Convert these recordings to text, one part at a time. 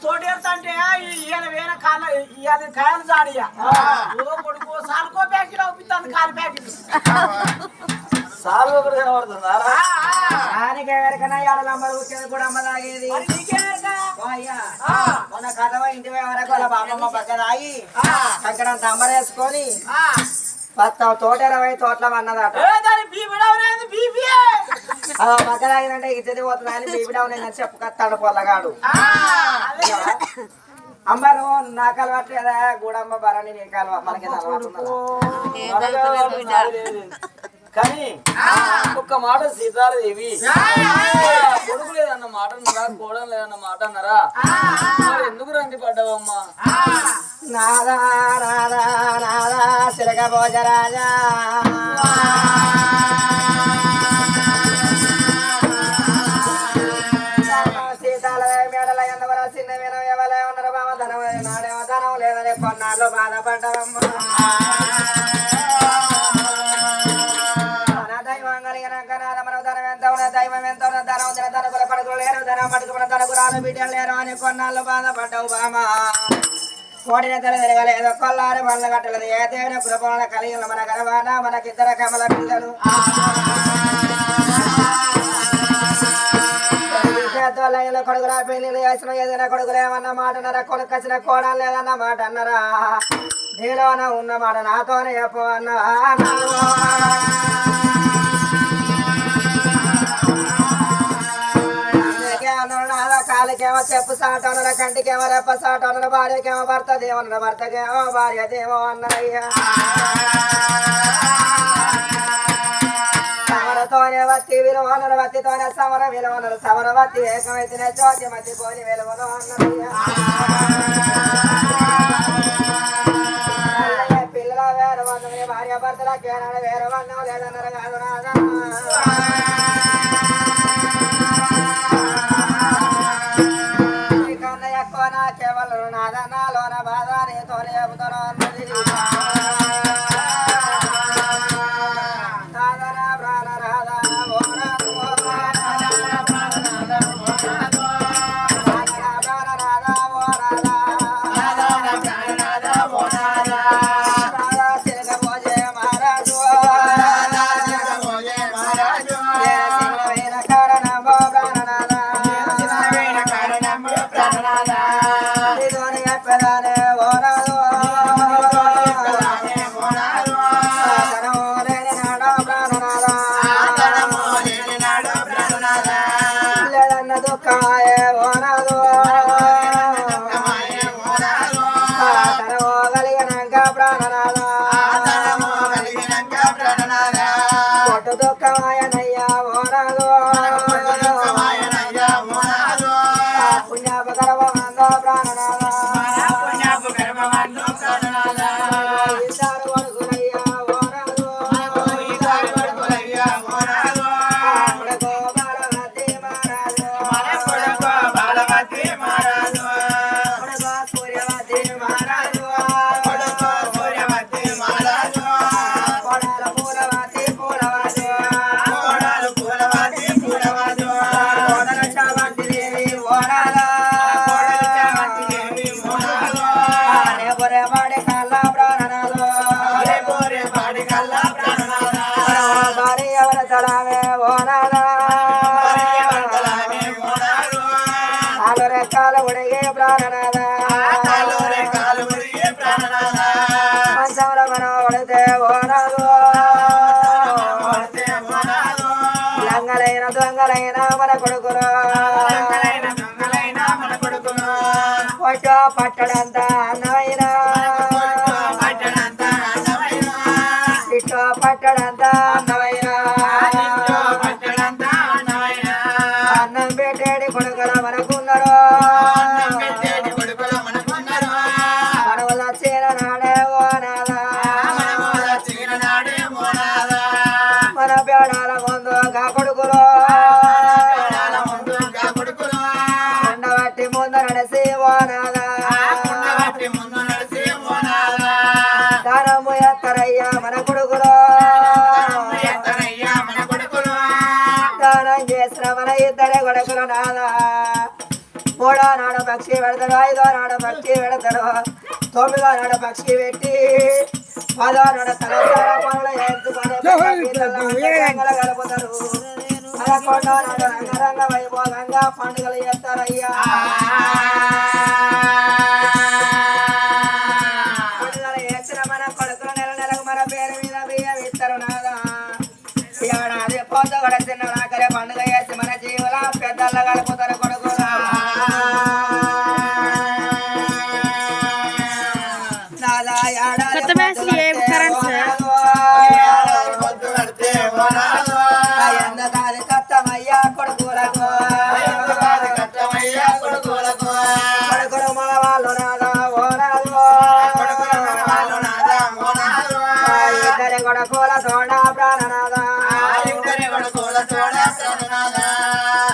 చోటేస్తంటే వేరే కాయలు జాడియా కొడుకు సాల్కో ప్యాకెట్ అవుతుంది కాలు ప్యాకెట్ సాల్వ కూడా కనబడుతుందా ఎవరికైనా ఏడల అమ్మలు వచ్చేది కూడా అమ్మ తాగేది మన కథ ఇంటి వరకు వాళ్ళ బాబమ్మ పక్క తాగి కంకడంత అమ్మరేసుకొని తోటేరవై తోటలో అన్నదట పక్క తాగిందంటే ఇచ్చేది పోతుంది అని బీబీ డౌన్ అయిందని చెప్పుకొస్తాడు పొల్లగాడు అమ్మరు నా కలవట్లేదా గూడమ్మ బరాని నీ కలవ మనకి కానీ ఒక్క మాట సీతాదేవి కొడుకు లేదన్న మాట అన్నారా కోడం లేదన్న మాట అన్నారా మరి ఎందుకు రండి పడ్డావమ్మా నాదా నాదా నాదా సిలక భోజరాజా సీతాల మేడల ఎందవర చిన్న వినం ఎవలే ఉన్నారు బావ ధనం నాడేమో ధనం లేదని కొన్నాళ్ళు బాధపడ్డావమ్మా దైవం ఎంత ధనం ధనకుల పడుకులు లేరు ధనం పడుకున్న ధనకురాలు బిడ్డలు లేరు అని కొన్నాళ్ళు బాధపడ్డావు బామా కోడిన తెర తిరగలేదు కొల్లారి పనులు కట్టలేదు ఏ దేవుని కృపణ కలిగి మన గర్వాన మనకిద్దరు కమల పిల్లలు కొడుకురా పెళ్లి వేసిన ఏదైనా కొడుకులు ఏమన్న మాట అన్నారా కొడుకు వచ్చిన కోడలు లేదన్న మాట అన్నారా నీలోన ఉన్న మాట నాతోనే చెప్పు అన్నా కాలికేమో చెప్పు సాటనర కంటికేమో రెప్ప సాటనర భార్యకేమో భర్త దేవనర భర్తకేమో భార్య దేవో అన్నయ్యా సమరతోనే వత్తి విలువనరు వత్తితోనే సమర విలువనరు సమరవత్తి ఏకమైతేనే చోటి మధ్య పోని విలువను అన్నయ్యా పిల్లల వేరు వందమే భార్య భర్తల కేనాడు వేరు వందం లేదన్నారు కాదు నాదా కేవలం నాదనాలోన బాధ నీతోనే చెబుతాను అన్నది నాదన ప్రాణ రాధ దొంగలైన మన కొడుకును పట్టడంతా అన్నమైన ఇటు పట్టడంతా అన్నమైన అన్నం పెట్టేటి కొడుకుల మనకున్నారు మనవల చీర నాడే ఓనాదా మన పేడాల ముందు గా కొడుకులు ముందు నడిసి ఓనాదా దానము ఎత్తరయ్యా మన కొడుకులో దానం చేసిన మన ఇద్దరే కొడుకులు నాదా మూడో నాడు పక్షి పెడతాడు ఐదో నాడు పక్షి పెడతాడు తొమ్మిదో నాడు పక్షి పెట్టి పదో నాడు తలసార పనులు కలుపుతారు 11వ నాడు రంగరంగ వైభోగంగా పండుగలు చేస్తారయ్యా పండుగలు చేసిన మన కొడుకులు నెల నెలకు మన పేరు మీద బియ్యం ఇస్తారు నాదా ఏడాది పొద్దు కూడా చిన్న నాకరే పండుగ చేసి మన జీవుల పెద్దల్లో కలుపుతారు కొడుకులు కత్తమయ్యా కొడుకులకు కొడుకులు మన వాళ్ళు నాదా ఓనాలు ఇద్దరి కొడుకుల తోడ ప్రాణనాదా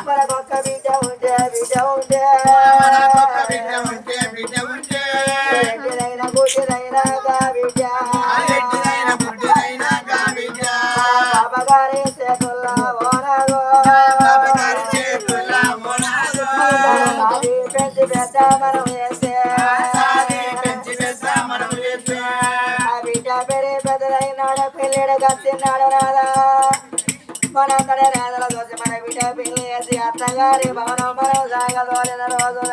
మనకొక్క బిడ్డ ఉంటే ఎట్టిదైనా గుడ్డిదైనా బిడ్డ బాబగారి చేతుల్లో ఓనాలు పెంచి పెద్ద మనం చేస్తే ఆ బిడ్డ పెరి పెద్దదైనాడు పెళ్ళిడు కత్తిన్నాడు రాదా మనంతడే రాదల దోసి మన బిడ్డ పెళ్లి చేసి అత్తగారి భవనం మనం సాగదోలిన రోజున